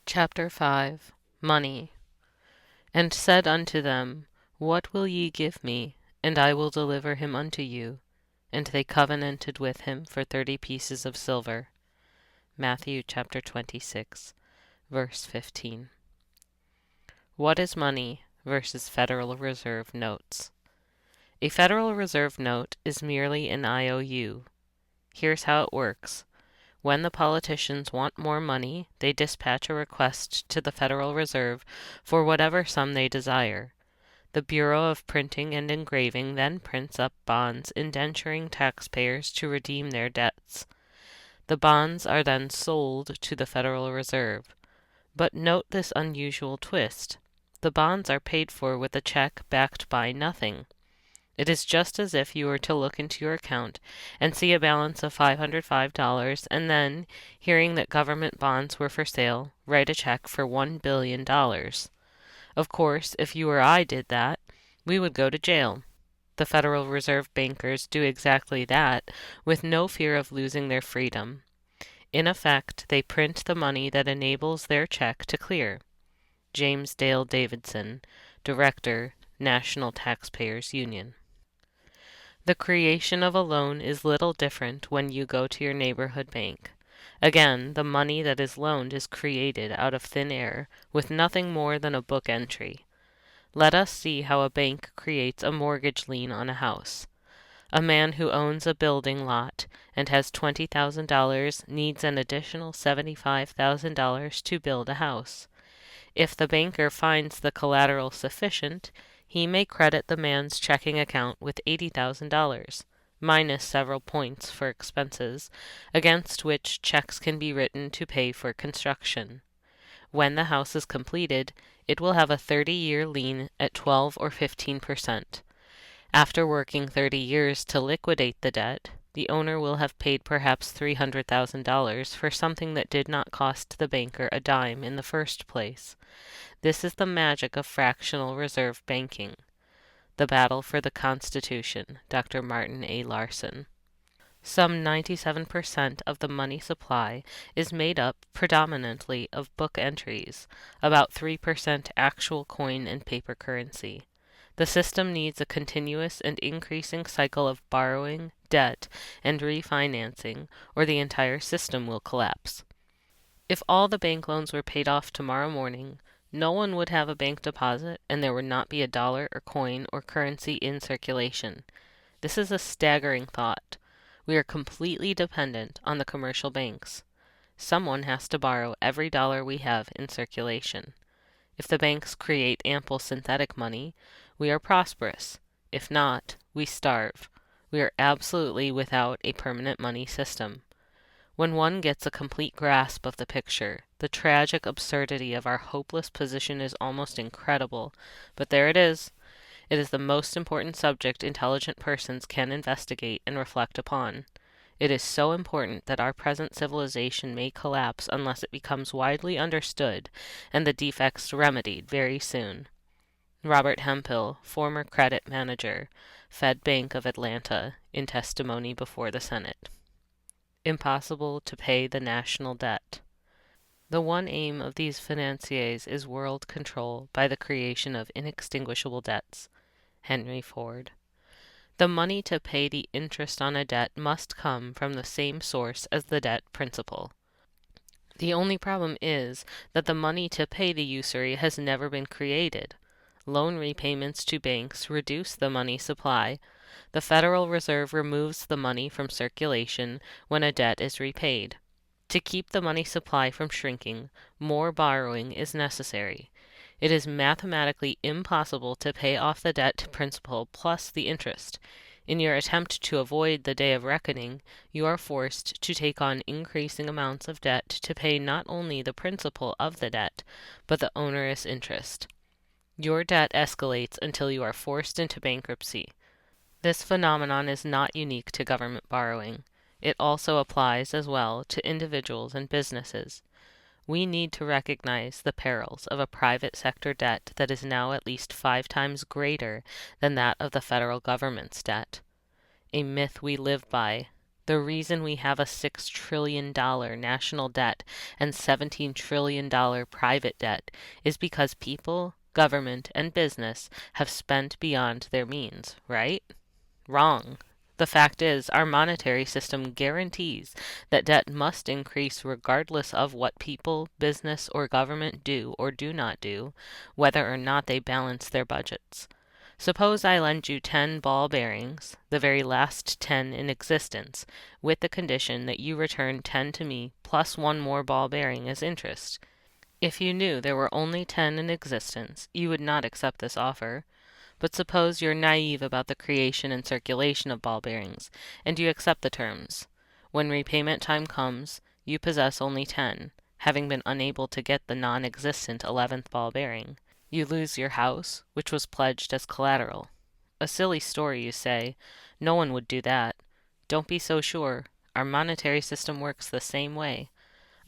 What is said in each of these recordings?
Chapter 5. Money. And said unto them, What will ye give me? And I will deliver him unto you. And they covenanted with him for 30 pieces of silver. Matthew chapter 26, verse 15. What is money versus Federal Reserve notes? A Federal Reserve note is merely an IOU. Here's how it works. When the politicians want more money, they dispatch a request to the Federal Reserve for whatever sum they desire. The Bureau of Printing and Engraving then prints up bonds indenturing taxpayers to redeem their debts. The bonds are then sold to the Federal Reserve. But note this unusual twist. The bonds are paid for with a check backed by nothing. It is just as if you were to look into your account and see a balance of $505 and then, hearing that government bonds were for sale, write a check for $1 billion. Of course, if you or I did that, we would go to jail. The Federal Reserve bankers do exactly that, with no fear of losing their freedom. In effect, they print the money that enables their check to clear. James Dale Davidson, Director, National Taxpayers Union. The creation of a loan is little different when you go to your neighborhood bank. Again, the money that is loaned is created out of thin air, with nothing more than a book entry. Let us see how a bank creates a mortgage lien on a house. A man who owns a building lot and has $20,000 needs an additional $75,000 to build a house. If the banker finds the collateral sufficient, he may credit the man's checking account with $80,000, minus several points for expenses, against which checks can be written to pay for construction. When the house is completed, it will have a 30-year lien at 12 or 15%. After working 30 years to liquidate the debt, the owner will have paid perhaps $300,000 for something that did not cost the banker a dime in the first place. This is the magic of fractional reserve banking. The Battle for the Constitution, Dr. Martin A. Larson. Some 97% of the money supply is made up predominantly of book entries, about 3% actual coin and paper currency. The system needs a continuous and increasing cycle of borrowing, debt, and refinancing, or the entire system will collapse. If all the bank loans were paid off tomorrow morning, no one would have a bank deposit, and there would not be a dollar or coin or currency in circulation. This is a staggering thought. We are completely dependent on the commercial banks. Someone has to borrow every dollar we have in circulation. If the banks create ample synthetic money, we are prosperous. If not, we starve. We are absolutely without a permanent money system. When one gets a complete grasp of the picture, the tragic absurdity of our hopeless position is almost incredible. But there it is. It is the most important subject intelligent persons can investigate and reflect upon. It is so important that our present civilization may collapse unless it becomes widely understood and the defects remedied very soon. Robert Hemphill, former credit manager, Fed Bank of Atlanta, in testimony before the Senate. Impossible to pay the national debt. The one aim of these financiers is world control by the creation of inextinguishable debts. Henry Ford. The money to pay the interest on a debt must come from the same source as the debt principal. The only problem is that the money to pay the usury has never been created. Loan repayments to banks reduce the money supply. The Federal Reserve removes the money from circulation when a debt is repaid. To keep the money supply from shrinking, more borrowing is necessary. It is mathematically impossible to pay off the debt principal plus the interest. In your attempt to avoid the day of reckoning, you are forced to take on increasing amounts of debt to pay not only the principal of the debt, but the onerous interest. Your debt escalates until you are forced into bankruptcy. This phenomenon is not unique to government borrowing. It also applies as well to individuals and businesses. We need to recognize the perils of a private sector debt that is now at least 5 times greater than that of the federal government's debt. A myth we live by, The reason we have a $6 trillion national debt and $17 trillion private debt is because people, government, and business have spent beyond their means, right? Wrong. The fact is, our monetary system guarantees that debt must increase regardless of what people, business, or government do or do not do, whether or not they balance their budgets. Suppose I lend you 10 ball bearings, the very last 10 in existence, with the condition that you return 10 to me plus one more ball bearing as interest. If you knew there were only 10 in existence, you would not accept this offer. But suppose you're naive about the creation and circulation of ball bearings, and you accept the terms. When repayment time comes, you possess only 10, having been unable to get the non-existent 11th ball bearing. You lose your house, which was pledged as collateral. A silly story, you say. No one would do that. Don't be so sure. Our monetary system works the same way.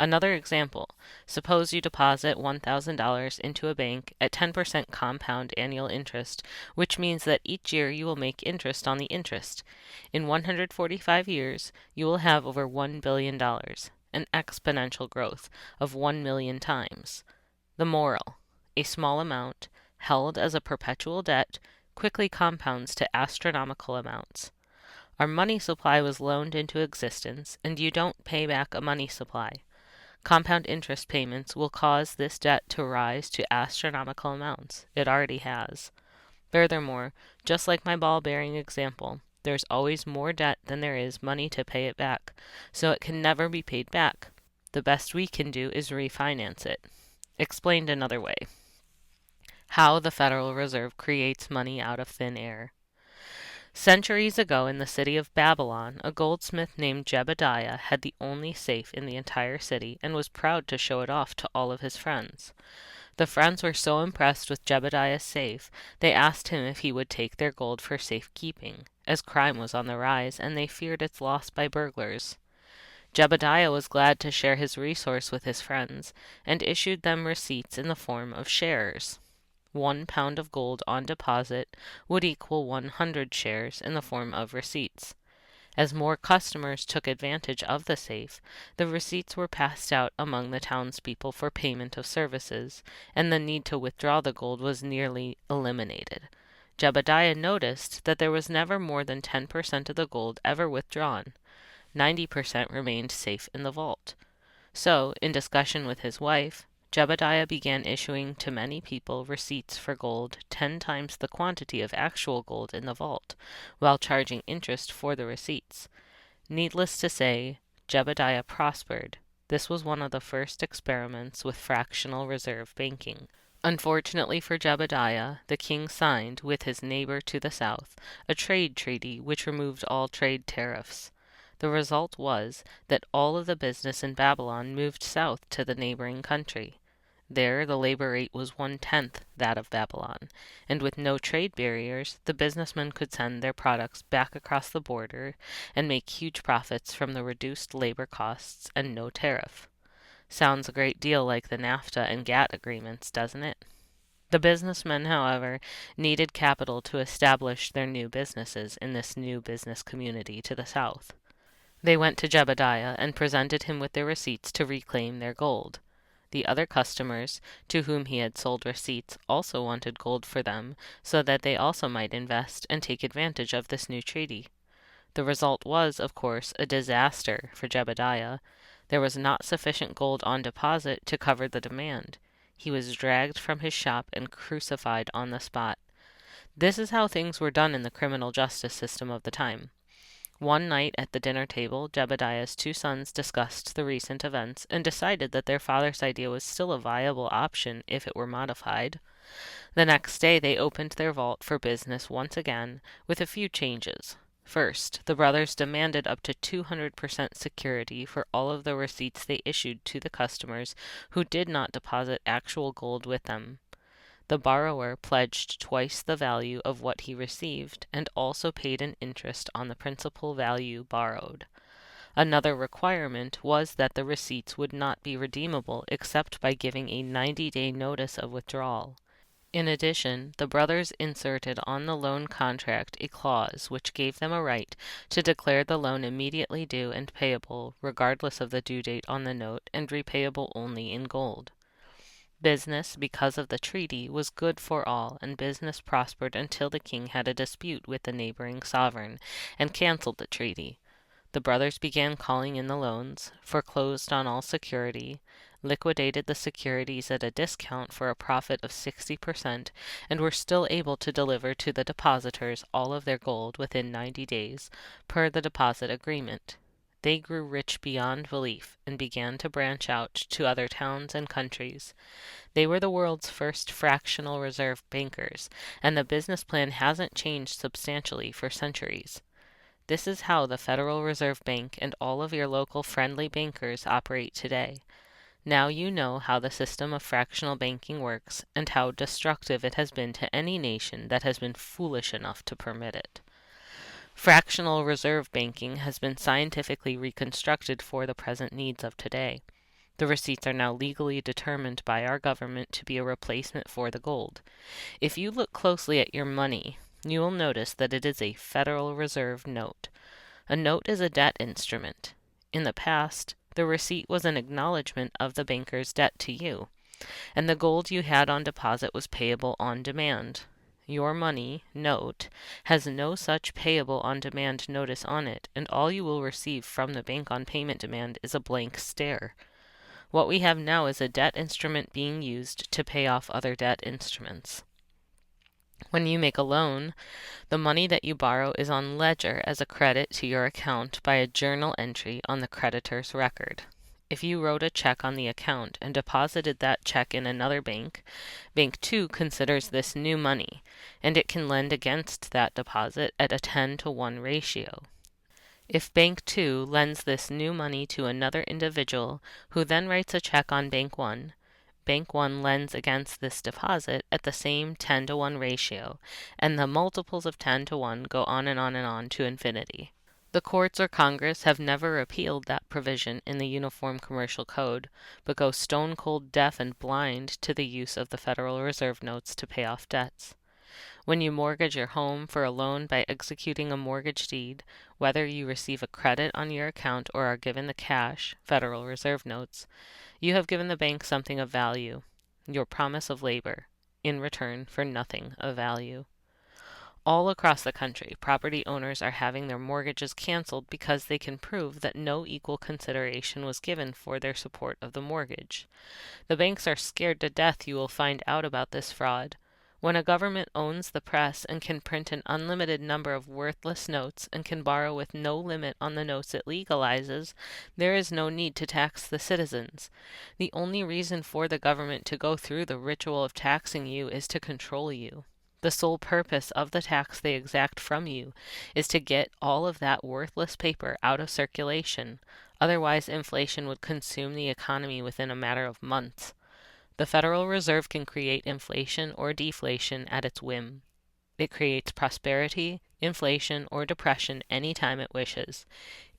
Another example. Suppose you deposit $1,000 into a bank at 10% compound annual interest, which means that each year you will make interest on the interest. In 145 years, you will have over $1 billion, an exponential growth of 1 million times. The moral. A small amount, held as a perpetual debt, quickly compounds to astronomical amounts. Our money supply was loaned into existence, and you don't pay back a money supply. Compound interest payments will cause this debt to rise to astronomical amounts. It already has. Furthermore, just like my ball bearing example, there's always more debt than there is money to pay it back, so it can never be paid back. The best we can do is refinance it. Explained another way. How the Federal Reserve creates money out of thin air. Centuries ago in the city of Babylon, a goldsmith named Jebediah had the only safe in the entire city and was proud to show it off to all of his friends. The friends were so impressed with Jebediah's safe, they asked him if he would take their gold for safekeeping, as crime was on the rise and they feared its loss by burglars. Jebediah was glad to share his resource with his friends, and issued them receipts in the form of shares. 1 pound of gold on deposit would equal 100 shares in the form of receipts. As more customers took advantage of the safe, the receipts were passed out among the townspeople for payment of services, and the need to withdraw the gold was nearly eliminated. Jebediah noticed that there was never more than 10% of the gold ever withdrawn. 90% remained safe in the vault. So, in discussion with his wife, Jebediah began issuing to many people receipts for gold 10 times the quantity of actual gold in the vault, while charging interest for the receipts. Needless to say, Jebediah prospered. This was one of the first experiments with fractional reserve banking. Unfortunately for Jebediah, the king signed, with his neighbor to the south, a trade treaty which removed all trade tariffs. The result was that all of the business in Babylon moved south to the neighboring country. There the labor rate was 1/10 that of Babylon, and with no trade barriers, the businessmen could send their products back across the border and make huge profits from the reduced labor costs and no tariff. Sounds a great deal like the NAFTA and GATT agreements, doesn't it? The businessmen, however, needed capital to establish their new businesses in this new business community to the south. They went to Jebediah and presented him with their receipts to reclaim their gold. The other customers, to whom he had sold receipts, also wanted gold for them, so that they also might invest and take advantage of this new treaty. The result was, of course, a disaster for Jebediah. There was not sufficient gold on deposit to cover the demand. He was dragged from his shop and crucified on the spot. This is how things were done in the criminal justice system of the time. One night at the dinner table, Jebediah's 2 sons discussed the recent events and decided that their father's idea was still a viable option if it were modified. The next day they opened their vault for business once again, with a few changes. First, the brothers demanded up to 200% security for all of the receipts they issued to the customers who did not deposit actual gold with them. The borrower pledged twice the value of what he received and also paid an interest on the principal value borrowed. Another requirement was that the receipts would not be redeemable except by giving a 90-day notice of withdrawal. In addition, the brothers inserted on the loan contract a clause which gave them a right to declare the loan immediately due and payable, regardless of the due date on the note, and repayable only in gold. Business, because of the treaty, was good for all, and business prospered until the king had a dispute with the neighboring sovereign, and cancelled the treaty. The brothers began calling in the loans, foreclosed on all security, liquidated the securities at a discount for a profit of 60%, and were still able to deliver to the depositors all of their gold within 90 days, per the deposit agreement. They grew rich beyond belief and began to branch out to other towns and countries. They were the world's first fractional reserve bankers, and the business plan hasn't changed substantially for centuries. This is how the Federal Reserve Bank and all of your local friendly bankers operate today. Now you know how the system of fractional banking works and how destructive it has been to any nation that has been foolish enough to permit it. Fractional reserve banking has been scientifically reconstructed for the present needs of today. The receipts are now legally determined by our government to be a replacement for the gold. If you look closely at your money, you will notice that it is a Federal Reserve note. A note is a debt instrument. In the past, the receipt was an acknowledgment of the banker's debt to you, and the gold you had on deposit was payable on demand. Your money, note, has no such payable on demand notice on it, and all you will receive from the bank on payment demand is a blank stare. What we have now is a debt instrument being used to pay off other debt instruments. When you make a loan, the money that you borrow is on ledger as a credit to your account by a journal entry on the creditor's record. If you wrote a check on the account and deposited that check in another bank, Bank 2 considers this new money, and it can lend against that deposit at a 10-to-1 ratio. If Bank 2 lends this new money to another individual who then writes a check on Bank 1, Bank 1 lends against this deposit at the same 10-to-1 ratio, and the multiples of 10-to-1 go on and on and on to infinity. The courts or Congress have never repealed that provision in the Uniform Commercial Code, but go stone-cold deaf and blind to the use of the Federal Reserve notes to pay off debts. When you mortgage your home for a loan by executing a mortgage deed, whether you receive a credit on your account or are given the cash, Federal Reserve notes, you have given the bank something of value, your promise of labor, in return for nothing of value. All across the country, property owners are having their mortgages canceled because they can prove that no equal consideration was given for their support of the mortgage. The banks are scared to death you will find out about this fraud. When a government owns the press and can print an unlimited number of worthless notes and can borrow with no limit on the notes it legalizes, there is no need to tax the citizens. The only reason for the government to go through the ritual of taxing you is to control you. The sole purpose of the tax they exact from you is to get all of that worthless paper out of circulation. Otherwise, inflation would consume the economy within a matter of months. The Federal Reserve can create inflation or deflation at its whim. It creates prosperity, inflation, or depression any time it wishes.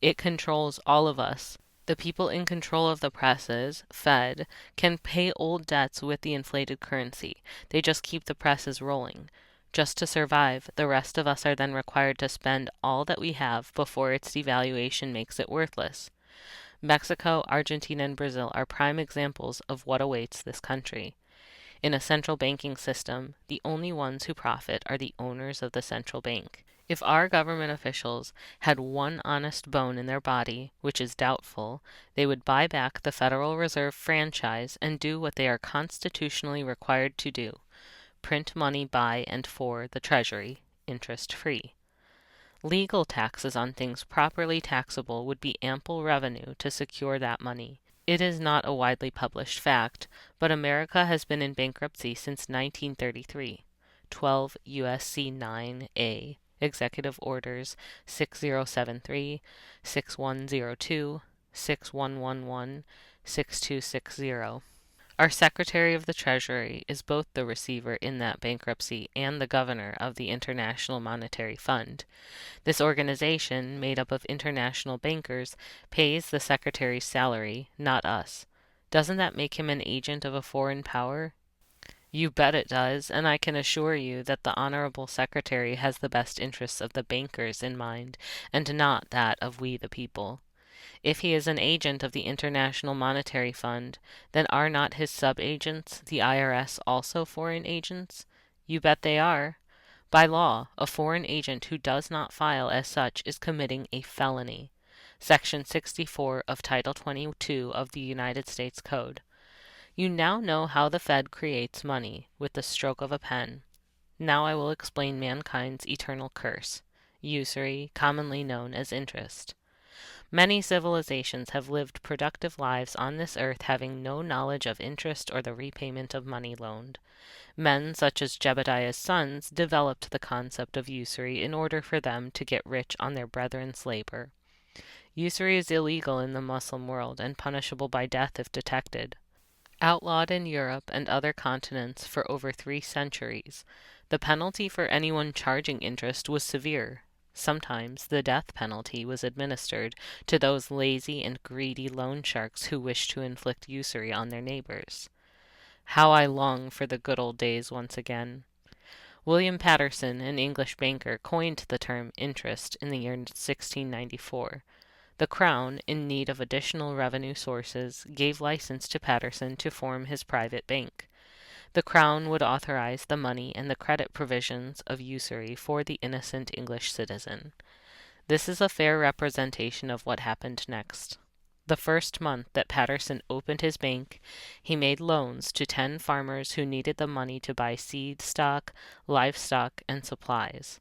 It controls all of us. The people in control of the presses, Fed, can pay old debts with the inflated currency. They just keep the presses rolling. Just to survive, the rest of us are then required to spend all that we have before its devaluation makes it worthless. Mexico, Argentina, and Brazil are prime examples of what awaits this country. In a central banking system, the only ones who profit are the owners of the central bank. If our government officials had one honest bone in their body, which is doubtful, they would buy back the Federal Reserve franchise and do what they are constitutionally required to do: print money by and for the Treasury, interest-free. Legal taxes on things properly taxable would be ample revenue to secure that money. It is not a widely published fact, but America has been in bankruptcy since 1933. 12 U.S.C. 9A, Executive Orders 6073, 6102, 6111, 6260. Our Secretary of the Treasury is both the receiver in that bankruptcy and the governor of the International Monetary Fund. This organization, made up of international bankers, pays the Secretary's salary, not us. Doesn't that make him an agent of a foreign power? You bet it does, and I can assure you that the Honorable Secretary has the best interests of the bankers in mind, and not that of we the people. If he is an agent of the International Monetary Fund, then are not his sub-agents, the IRS, also foreign agents? You bet they are. By law, a foreign agent who does not file as such is committing a felony. Section 64 of Title 22 of the United States Code. You now know how the Fed creates money, with the stroke of a pen. Now I will explain mankind's eternal curse, usury, commonly known as interest. Many civilizations have lived productive lives on this earth having no knowledge of interest or the repayment of money loaned. Men such as Jebediah's sons developed the concept of usury in order for them to get rich on their brethren's labor. Usury is illegal in the Muslim world and punishable by death if detected. Outlawed in Europe and other continents for over 3 centuries, the penalty for anyone charging interest was severe. Sometimes the death penalty was administered to those lazy and greedy loan sharks who wished to inflict usury on their neighbors. How I long for the good old days once again. William Patterson, an English banker, coined the term interest in the year 1694. The Crown, in need of additional revenue sources, gave license to Patterson to form his private bank. The Crown would authorize the money and the credit provisions of usury for the innocent English citizen. This is a fair representation of what happened next. The first month that Patterson opened his bank, he made loans to 10 farmers who needed the money to buy seed stock, livestock, and supplies.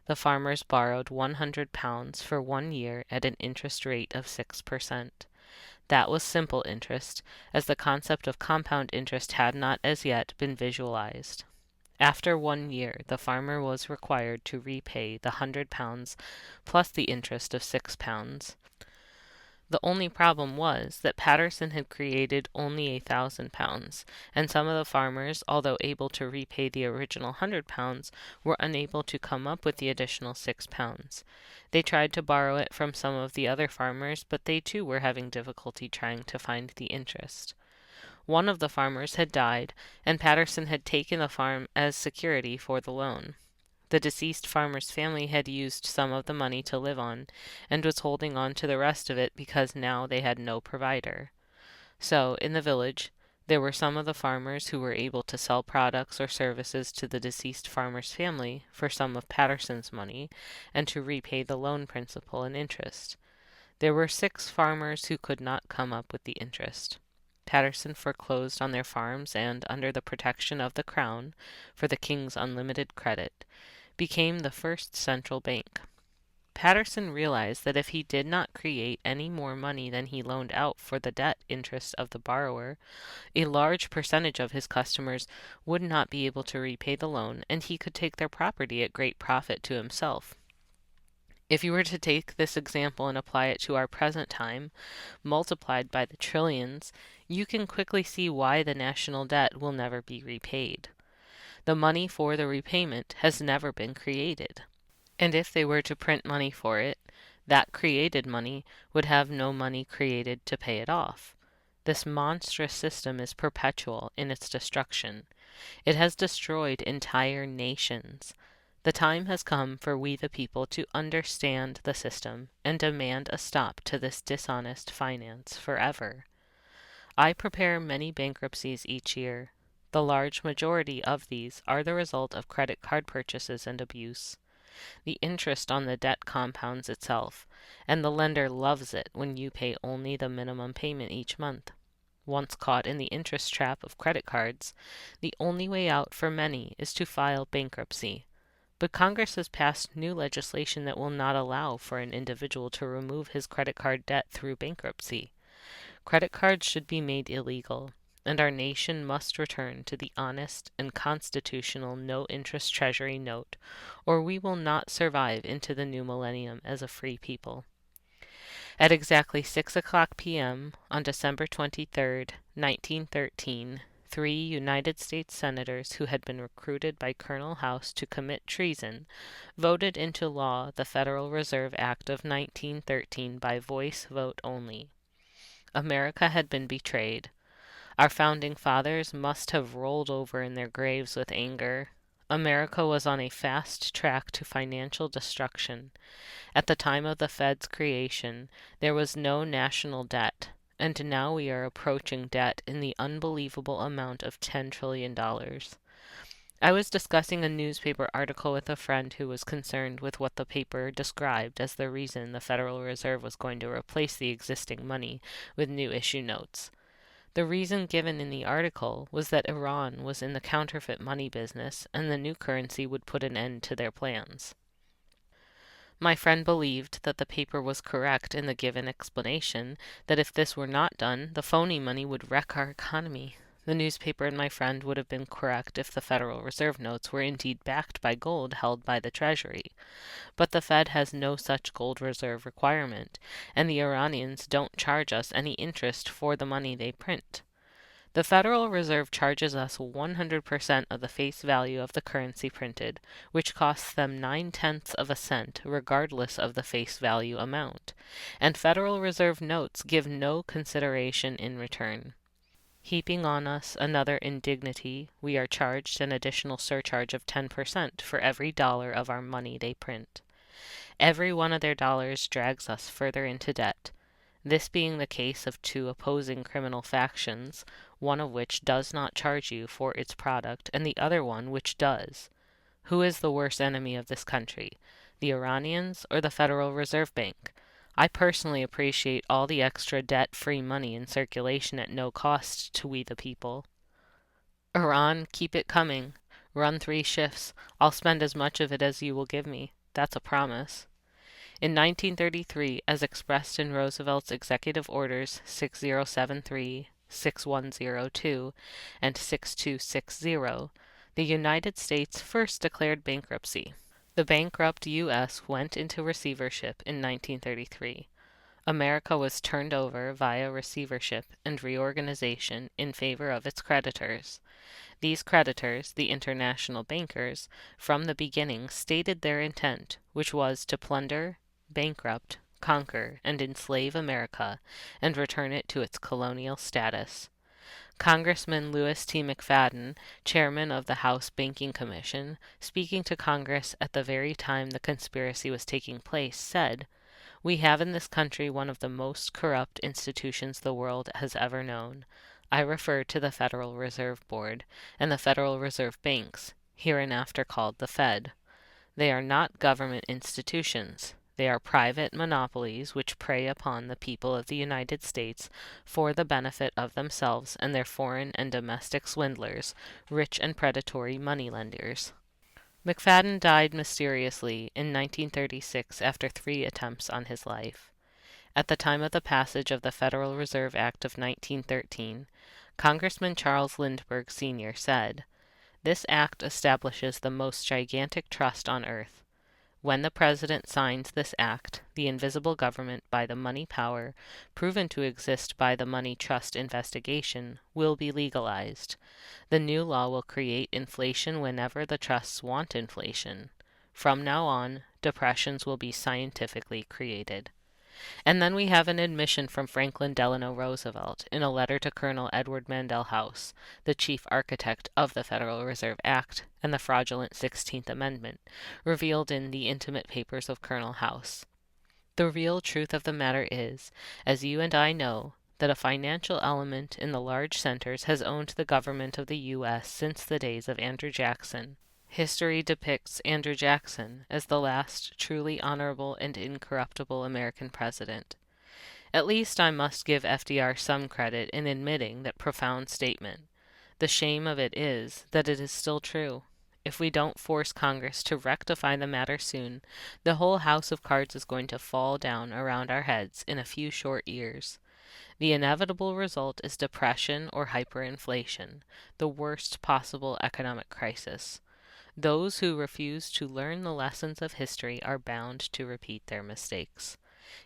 The farmers borrowed £100 for 1 year at an interest rate of 6%. That was simple interest, as the concept of compound interest had not as yet been visualized. After 1 year, the farmer was required to repay the £100 plus the interest of £6. The only problem was that Patterson had created only £1,000, and some of the farmers, although able to repay the original £100, were unable to come up with the additional £6. They tried to borrow it from some of the other farmers, but they too were having difficulty trying to find the interest. One of the farmers had died, and Patterson had taken the farm as security for the loan. The deceased farmer's family had used some of the money to live on, and was holding on to the rest of it because now they had no provider. So, in the village, there were some of the farmers who were able to sell products or services to the deceased farmer's family for some of Patterson's money, and to repay the loan principal and interest. There were 6 farmers who could not come up with the interest. Patterson foreclosed on their farms and, under the protection of the Crown, for the King's unlimited credit, became the first central bank. Patterson realized that if he did not create any more money than he loaned out for the debt interest of the borrower, a large percentage of his customers would not be able to repay the loan, and he could take their property at great profit to himself. If you were to take this example and apply it to our present time, multiplied by the trillions, you can quickly see why the national debt will never be repaid. The money for the repayment has never been created. And if they were to print money for it, that created money would have no money created to pay it off. This monstrous system is perpetual in its destruction. It has destroyed entire nations. The time has come for we the people to understand the system and demand a stop to this dishonest finance forever. I prepare many bankruptcies each year. The large majority of these are the result of credit card purchases and abuse. The interest on the debt compounds itself, and the lender loves it when you pay only the minimum payment each month. Once caught in the interest trap of credit cards, the only way out for many is to file bankruptcy. But Congress has passed new legislation that will not allow for an individual to remove his credit card debt through bankruptcy. Credit cards should be made illegal, and our nation must return to the honest and constitutional no-interest treasury note, or we will not survive into the new millennium as a free people. At exactly 6:00 p.m. on December 23, 1913, 3 United States senators who had been recruited by Colonel House to commit treason voted into law the Federal Reserve Act of 1913 by voice vote only. America had been betrayed. Our founding fathers must have rolled over in their graves with anger. America was on a fast track to financial destruction. At the time of the Fed's creation, there was no national debt, and now we are approaching debt in the unbelievable amount of $10 trillion. I was discussing a newspaper article with a friend who was concerned with what the paper described as the reason the Federal Reserve was going to replace the existing money with new issue notes. The reason given in the article was that Iran was in the counterfeit money business and the new currency would put an end to their plans. My friend believed that the paper was correct in the given explanation, that if this were not done, the phony money would wreck our economy. The newspaper and my friend would have been correct if the Federal Reserve notes were indeed backed by gold held by the Treasury. But the Fed has no such gold reserve requirement, and the Iranians don't charge us any interest for the money they print. The Federal Reserve charges us 100% of the face value of the currency printed, which costs them 9/10 of a cent regardless of the face value amount, and Federal Reserve notes give no consideration in return. Heaping on us another indignity, we are charged an additional surcharge of 10% for every dollar of our money they print. Every one of their dollars drags us further into debt. This being the case of two opposing criminal factions, one of which does not charge you for its product, and the other one which does. Who is the worst enemy of this country, the Iranians or the Federal Reserve Bank? I personally appreciate all the extra debt-free money in circulation at no cost to we the people. Iran, keep it coming. Run 3 shifts. I'll spend as much of it as you will give me. That's a promise. In 1933, as expressed in Roosevelt's Executive Orders 6073, 6102, and 6260, the United States first declared bankruptcy. The bankrupt U.S. went into receivership in 1933. America was turned over via receivership and reorganization in favor of its creditors. These creditors, the international bankers, from the beginning stated their intent, which was to plunder, bankrupt, conquer, and enslave America, and return it to its colonial status. Congressman Lewis T. McFadden, chairman of the House Banking Commission, speaking to Congress at the very time the conspiracy was taking place, said, "We have in this country one of the most corrupt institutions the world has ever known. I refer to the Federal Reserve Board and the Federal Reserve Banks, hereinafter called the Fed. They are not government institutions. They are private monopolies which prey upon the people of the United States for the benefit of themselves and their foreign and domestic swindlers, rich and predatory moneylenders." McFadden died mysteriously in 1936 after 3 attempts on his life. At the time of the passage of the Federal Reserve Act of 1913, Congressman Charles Lindbergh Sr. said, "This act establishes the most gigantic trust on earth. When the President signs this act, the invisible government by the money power, proven to exist by the money trust investigation, will be legalized. The new law will create inflation whenever the trusts want inflation. From now on, depressions will be scientifically created." And then we have an admission from Franklin Delano Roosevelt in a letter to Colonel Edward Mandell House, the chief architect of the Federal Reserve Act and the fraudulent 16th Amendment, revealed in the intimate papers of Colonel House. The real truth of the matter is, as you and I know, that a financial element in the large centers has owned the government of the U.S. since the days of Andrew Jackson. History depicts Andrew Jackson as the last truly honorable and incorruptible American president. At least I must give FDR some credit in admitting that profound statement. The shame of it is that it is still true. If we don't force Congress to rectify the matter soon, the whole house of cards is going to fall down around our heads in a few short years. The inevitable result is depression or hyperinflation, the worst possible economic crisis. Those who refuse to learn the lessons of history are bound to repeat their mistakes.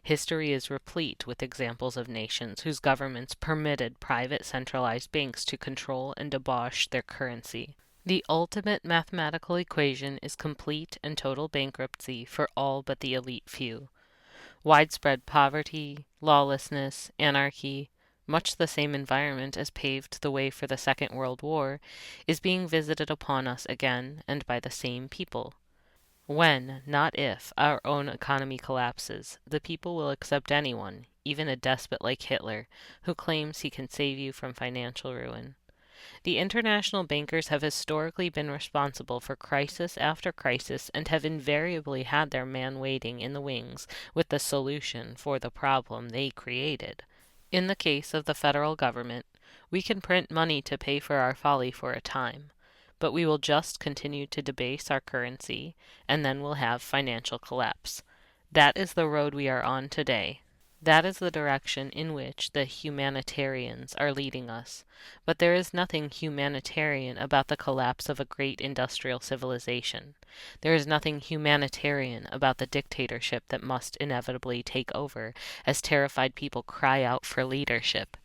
History is replete with examples of nations whose governments permitted private centralized banks to control and debauch their currency. The ultimate mathematical equation is complete and total bankruptcy for all but the elite few. Widespread poverty, lawlessness, anarchy, Much the same environment as paved the way for the Second World War is being visited upon us again, and by the same people. When, not if, our own economy collapses, the people will accept anyone, even a despot like Hitler, who claims he can save you from financial ruin. The international bankers have historically been responsible for crisis after crisis and have invariably had their man waiting in the wings with the solution for the problem they created. In the case of the federal government, we can print money to pay for our folly for a time, but we will just continue to debase our currency, and then we'll have financial collapse. That is the road we are on today. That is the direction in which the humanitarians are leading us. But there is nothing humanitarian about the collapse of a great industrial civilization. There is nothing humanitarian about the dictatorship that must inevitably take over as terrified people cry out for leadership.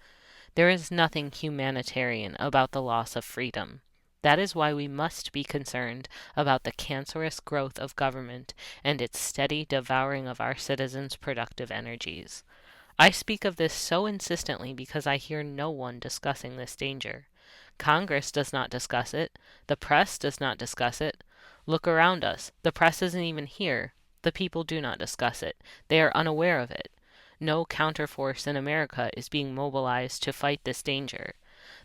There is nothing humanitarian about the loss of freedom. That is why we must be concerned about the cancerous growth of government and its steady devouring of our citizens' productive energies. I speak of this so insistently because I hear no one discussing this danger. Congress does not discuss it. The press does not discuss it. Look around us. The press isn't even here. The people do not discuss it. They are unaware of it. No counterforce in America is being mobilized to fight this danger.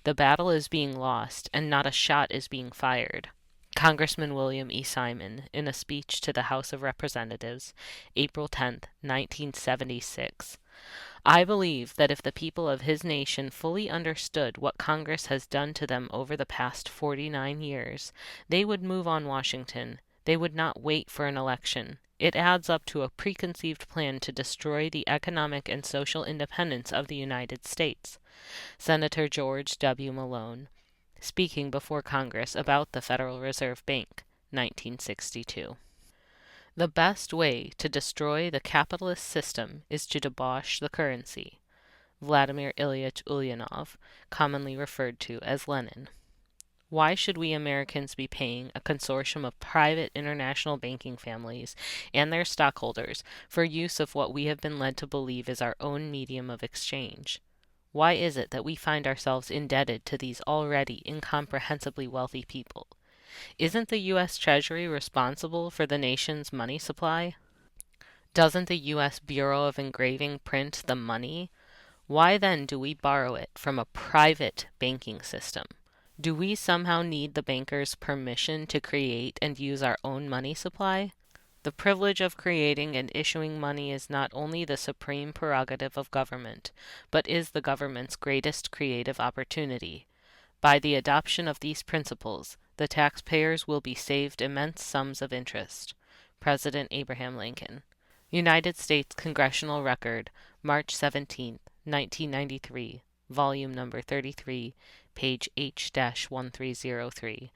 The battle is being lost, and not a shot is being fired. Congressman William E. Simon, in a speech to the House of Representatives, April 10, 1976. I believe that if the people of his nation fully understood what Congress has done to them over the past 49 years, they would move on Washington. They would not wait for an election. It adds up to a preconceived plan to destroy the economic and social independence of the United States. Senator George W. Malone, speaking before Congress about the Federal Reserve Bank, 1962. The best way to destroy the capitalist system is to debauch the currency. Vladimir Ilyich Ulyanov, commonly referred to as Lenin. Why should we Americans be paying a consortium of private international banking families and their stockholders for use of what we have been led to believe is our own medium of exchange? Why is it that we find ourselves indebted to these already incomprehensibly wealthy people? Isn't the U.S. Treasury responsible for the nation's money supply? Doesn't the U.S. Bureau of Engraving print the money? Why then do we borrow it from a private banking system? Do we somehow need the bankers' permission to create and use our own money supply? The privilege of creating and issuing money is not only the supreme prerogative of government, but is the government's greatest creative opportunity. By the adoption of these principles, the taxpayers will be saved immense sums of interest. President Abraham Lincoln. United States Congressional Record, March 17, 1993, volume number 33, page H-1303.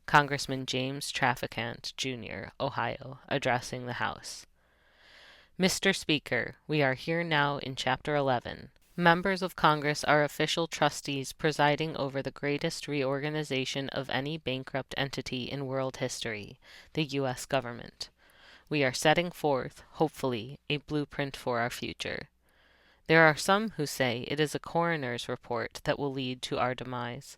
Congressman James Traficant, Jr., Ohio, addressing the House. Mr. Speaker, we are here now in Chapter 11. Members of Congress are official trustees presiding over the greatest reorganization of any bankrupt entity in world history, the U.S. government. We are setting forth, hopefully, a blueprint for our future. There are some who say it is a coroner's report that will lead to our demise.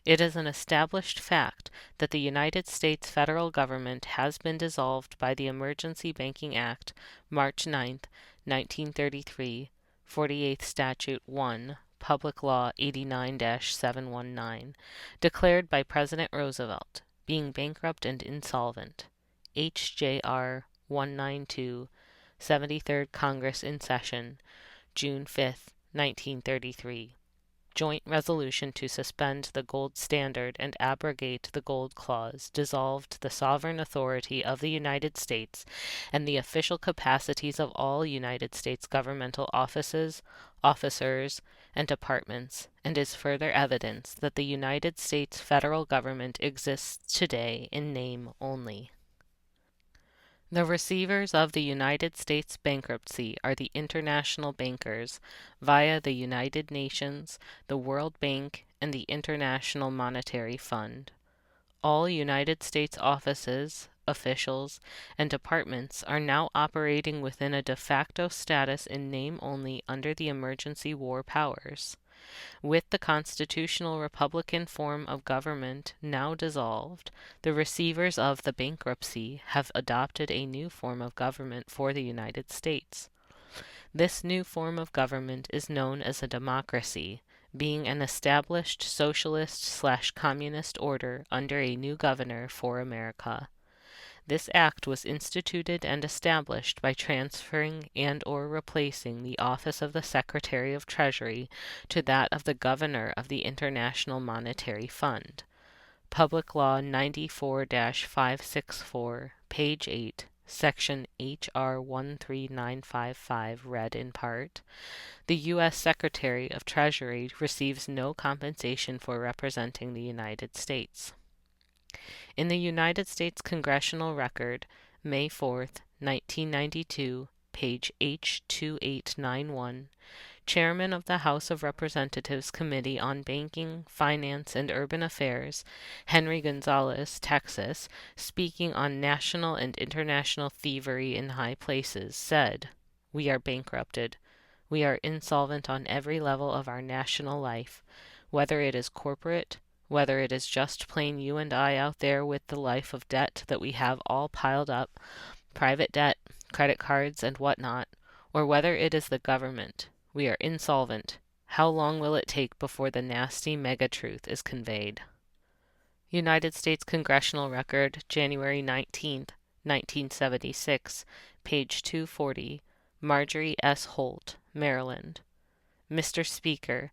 It is an established fact that the United States federal government has been dissolved by the Emergency Banking Act, March 9, 1933, 48th Statute 1, Public Law 89-719, declared by President Roosevelt, being bankrupt and insolvent. H.J.R. 192, 73rd Congress in session, June 5, 1933. Joint resolution to suspend the gold standard and abrogate the gold clause dissolved the sovereign authority of the United States and the official capacities of all United States governmental offices, officers, and departments, and is further evidence that the United States federal government exists today in name only. The receivers of the United States bankruptcy are the international bankers via the United Nations, the World Bank, and the International Monetary Fund. All United States offices, officials, and departments are now operating within a de facto status in name only under the emergency war powers. With the constitutional republican form of government now dissolved, the receivers of the bankruptcy have adopted a new form of government for the United States. This new form of government is known as a democracy, being an established socialist/communist order under a new governor for America. This act was instituted and established by transferring and/or replacing the office of the Secretary of Treasury to that of the Governor of the International Monetary Fund. Public Law 94-564, page 8, Section H.R. 13955 read in part, "The U.S. Secretary of Treasury receives no compensation for representing the United States." In the United States Congressional Record, May 4, 1992, page H2891, Chairman of the House of Representatives Committee on Banking, Finance, and Urban Affairs, Henry Gonzalez, Texas, speaking on national and international thievery in high places, said, "We are bankrupted. We are insolvent on every level of our national life, whether it is corporate, whether it is just plain you and I out there with the life of debt that we have all piled up, private debt, credit cards, and whatnot, or whether it is the government. We are insolvent. How long will it take before the nasty mega-truth is conveyed?" United States Congressional Record, January 19, 1976, page 240, Marjorie S. Holt, Maryland. Mr. Speaker,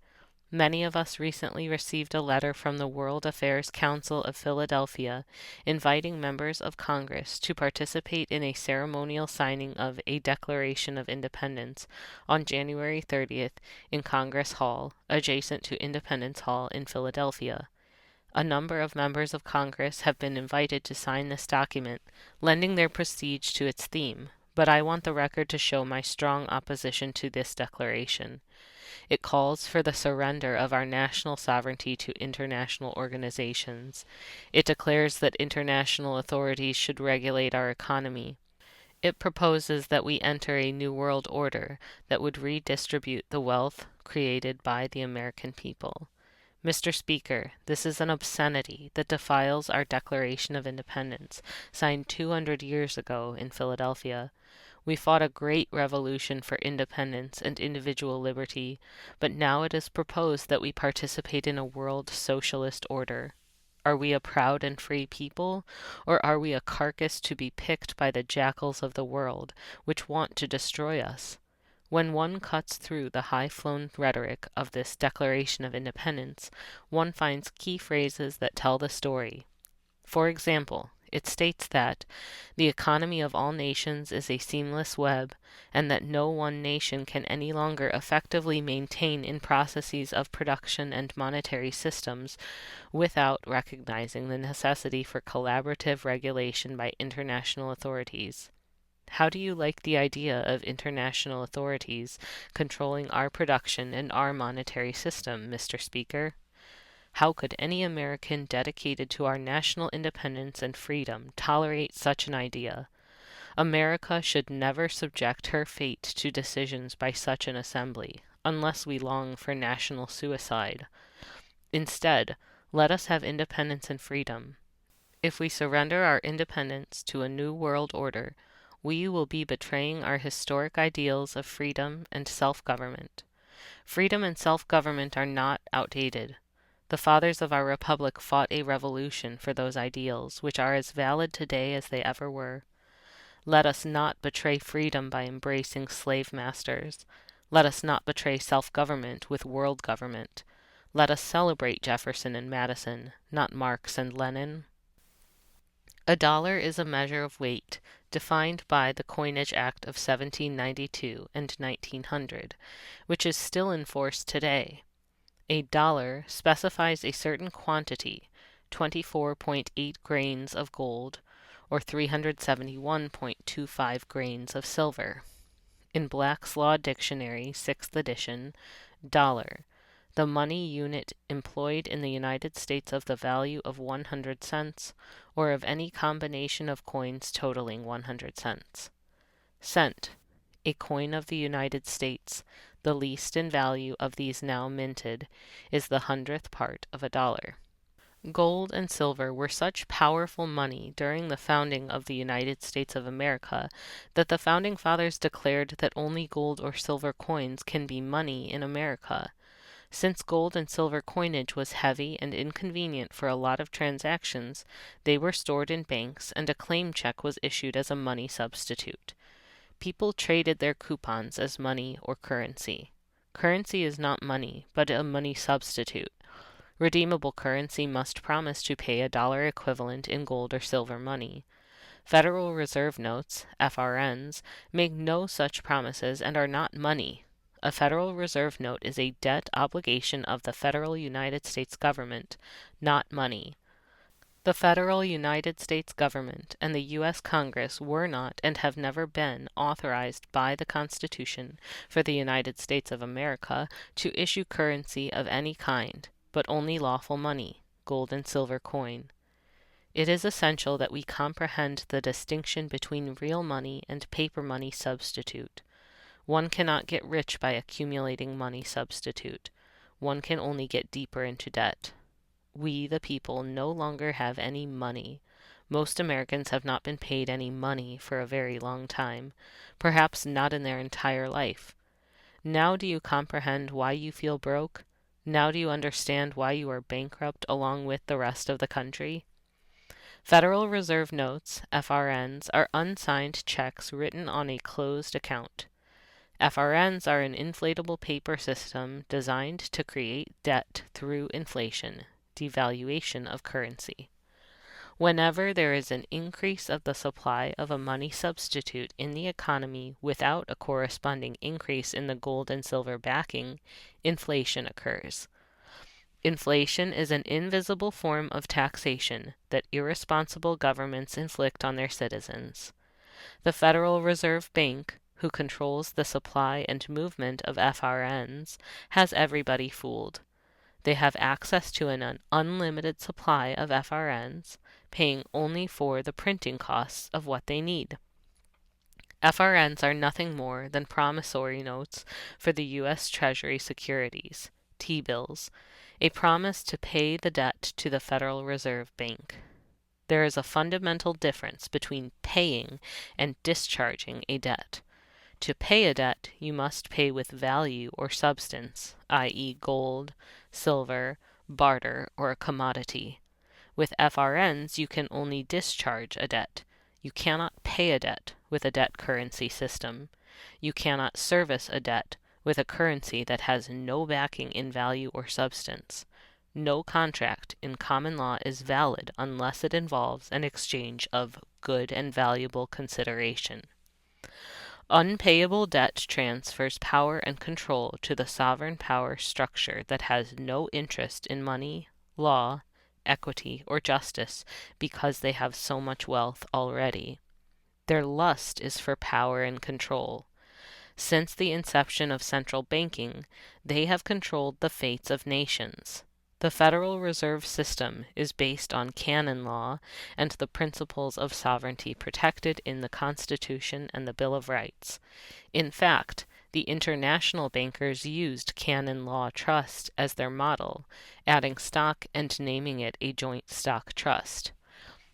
many of us recently received a letter from the World Affairs Council of Philadelphia inviting members of Congress to participate in a ceremonial signing of a Declaration of Independence on January 30th in Congress Hall, adjacent to Independence Hall in Philadelphia. A number of members of Congress have been invited to sign this document, lending their prestige to its theme, but I want the record to show my strong opposition to this declaration. It calls for the surrender of our national sovereignty to international organizations. It declares that international authorities should regulate our economy. It proposes that we enter a new world order that would redistribute the wealth created by the American people. Mr. Speaker, this is an obscenity that defiles our Declaration of Independence, signed 200 years ago in Philadelphia. We fought a great revolution for independence and individual liberty, but now it is proposed that we participate in a world socialist order. Are we a proud and free people, or are we a carcass to be picked by the jackals of the world, which want to destroy us? When one cuts through the high-flown rhetoric of this Declaration of Independence, one finds key phrases that tell the story. For example, it states that the economy of all nations is a seamless web, and that no one nation can any longer effectively maintain in processes of production and monetary systems without recognizing the necessity for collaborative regulation by international authorities. How do you like the idea of international authorities controlling our production and our monetary system, Mr. Speaker? How could any American dedicated to our national independence and freedom tolerate such an idea? America should never subject her fate to decisions by such an assembly, unless we long for national suicide. Instead, let us have independence and freedom. If we surrender our independence to a new world order, we will be betraying our historic ideals of freedom and self-government. Freedom and self-government are not outdated. The fathers of our republic fought a revolution for those ideals, which are as valid today as they ever were. Let us not betray freedom by embracing slave masters. Let us not betray self-government with world government. Let us celebrate Jefferson and Madison, not Marx and Lenin. A dollar is a measure of weight, defined by the Coinage Act of 1792 and 1900, which is still in force today. A dollar specifies a certain quantity, 24.8 grains of gold, or 371.25 grains of silver. In Black's Law Dictionary, 6th edition, dollar, the money unit employed in the United States of the value of 100 cents, or of any combination of coins totaling 100 cents. Cent, a coin of the United States, The least in value of these now minted is the 100th part of a dollar. Gold and silver were such powerful money during the founding of the United States of America that the founding fathers declared that only gold or silver coins can be money in America. Since gold and silver coinage was heavy and inconvenient for a lot of transactions, they were stored in banks and a claim check was issued as a money substitute. People traded their coupons as money or currency. Currency is not money, but a money substitute. Redeemable currency must promise to pay a dollar equivalent in gold or silver money. Federal Reserve notes, FRNs, make no such promises and are not money. A Federal Reserve note is a debt obligation of the federal United States government, not money. The federal United States government and the U.S. Congress were not and have never been authorized by the Constitution for the United States of America to issue currency of any kind, but only lawful money, gold and silver coin. It is essential that we comprehend the distinction between real money and paper money substitute. One cannot get rich by accumulating money substitute. One can only get deeper into debt. We, the people, no longer have any money. Most Americans have not been paid any money for a very long time, perhaps not in their entire life. Now do you comprehend why you feel broke? Now do you understand why you are bankrupt along with the rest of the country? Federal Reserve notes, FRNs, are unsigned checks written on a closed account. FRNs are an inflatable paper system designed to create debt through inflation, devaluation of currency. Whenever there is an increase of the supply of a money substitute in the economy without a corresponding increase in the gold and silver backing, inflation occurs. Inflation is an invisible form of taxation that irresponsible governments inflict on their citizens. The Federal Reserve Bank, who controls the supply and movement of FRNs, has everybody fooled. They have access to an unlimited supply of FRNs, paying only for the printing costs of what they need. FRNs are nothing more than promissory notes for the U.S. Treasury securities, T-bills, a promise to pay the debt to the Federal Reserve Bank. There is a fundamental difference between paying and discharging a debt. To pay a debt, you must pay with value or substance, i.e. gold, silver, barter, or a commodity. With FRNs, you can only discharge a debt. You cannot pay a debt with a debt currency system. You cannot service a debt with a currency that has no backing in value or substance. No contract in common law is valid unless it involves an exchange of good and valuable consideration. Unpayable debt transfers power and control to the sovereign power structure that has no interest in money, law, equity, or justice because they have so much wealth already. Their lust is for power and control. Since the inception of central banking, they have controlled the fates of nations. The Federal Reserve System is based on canon law and the principles of sovereignty protected in the Constitution and the Bill of Rights. In fact, the international bankers used canon law trust as their model, adding stock and naming it a joint stock trust.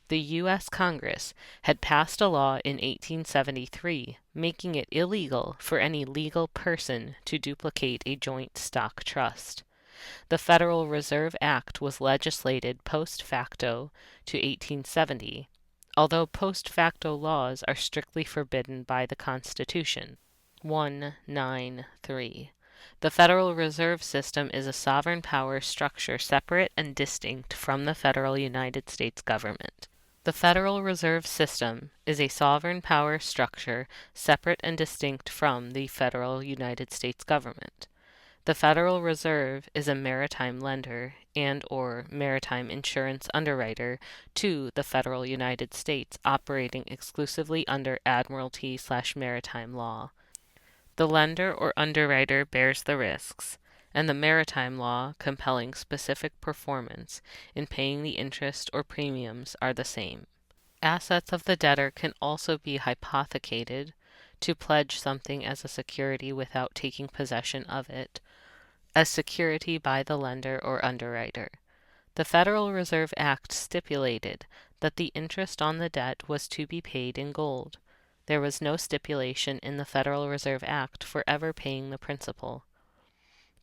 The U.S. Congress had passed a law in 1873 making it illegal for any legal person to duplicate a joint stock trust. The Federal Reserve Act was legislated post facto to 1870, although post facto laws are strictly forbidden by the Constitution. 193. The Federal Reserve System is a sovereign power structure separate and distinct from the federal United States government. The Federal Reserve System is a sovereign power structure separate and distinct from the federal United States government. The Federal Reserve is a maritime lender and/or maritime insurance underwriter to the federal United States operating exclusively under admiralty/maritime law. The lender or underwriter bears the risks, and the maritime law compelling specific performance in paying the interest or premiums are the same. Assets of the debtor can also be hypothecated to pledge something as a security without taking possession of it, as security by the lender or underwriter. The Federal Reserve Act stipulated that the interest on the debt was to be paid in gold. There was no stipulation in the Federal Reserve Act for ever paying the principal.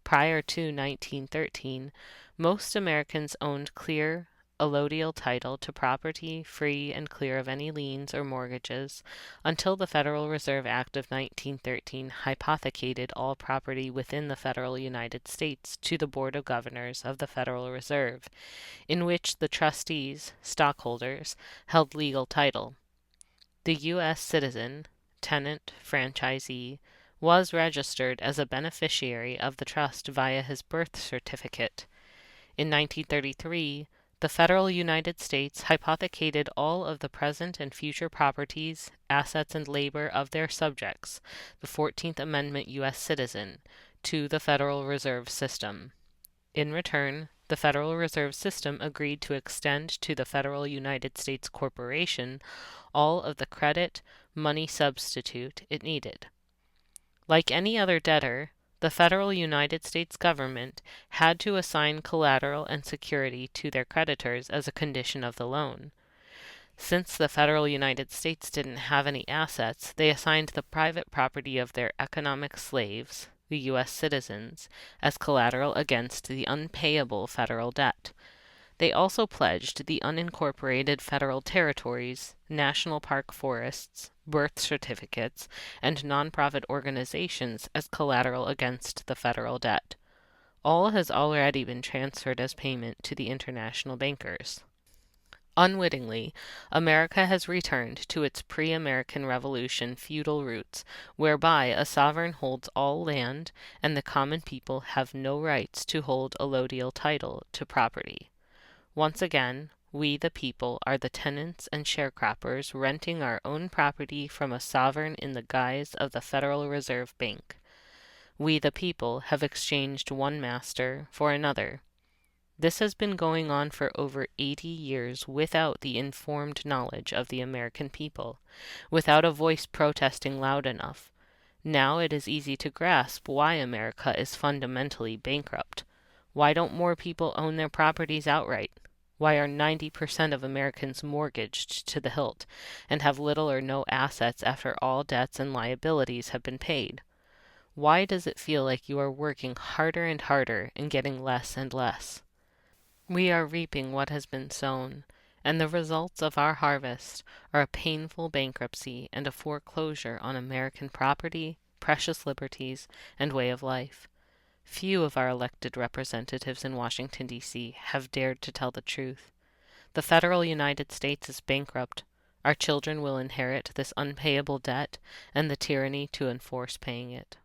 Prior to 1913, most Americans owned clear, allodial title to property, free and clear of any liens or mortgages, until the Federal Reserve Act of 1913 hypothecated all property within the federal United States to the Board of Governors of the Federal Reserve, in which the trustees, stockholders, held legal title. The U.S. citizen, tenant, franchisee, was registered as a beneficiary of the trust via his birth certificate. In 1933, the federal United States hypothecated all of the present and future properties, assets, and labor of their subjects, the 14th Amendment U.S. citizen, to the Federal Reserve System. In return, the Federal Reserve System agreed to extend to the Federal United States Corporation all of the credit, money substitute it needed. Like any other debtor, the federal United States government had to assign collateral and security to their creditors as a condition of the loan. Since the federal United States didn't have any assets, they assigned the private property of their economic slaves, the U.S. citizens, as collateral against the unpayable federal debt. They also pledged the unincorporated federal territories, national park forests, birth certificates, and nonprofit organizations as collateral against the federal debt. All has already been transferred as payment to the international bankers. Unwittingly, America has returned to its pre-American Revolution feudal roots, whereby a sovereign holds all land and the common people have no rights to hold allodial title to property. Once again, we the people are the tenants and sharecroppers renting our own property from a sovereign in the guise of the Federal Reserve Bank. We the people have exchanged one master for another. This has been going on for over 80 years without the informed knowledge of the American people, without a voice protesting loud enough. Now it is easy to grasp why America is fundamentally bankrupt. Why don't more people own their properties outright? Why are 90% of Americans mortgaged to the hilt and have little or no assets after all debts and liabilities have been paid? Why does it feel like you are working harder and harder and getting less and less? We are reaping what has been sown, and the results of our harvest are a painful bankruptcy and a foreclosure on American property, precious liberties, and way of life. Few of our elected representatives in Washington, D.C. have dared to tell the truth. The federal United States is bankrupt. Our children will inherit this unpayable debt and the tyranny to enforce paying it.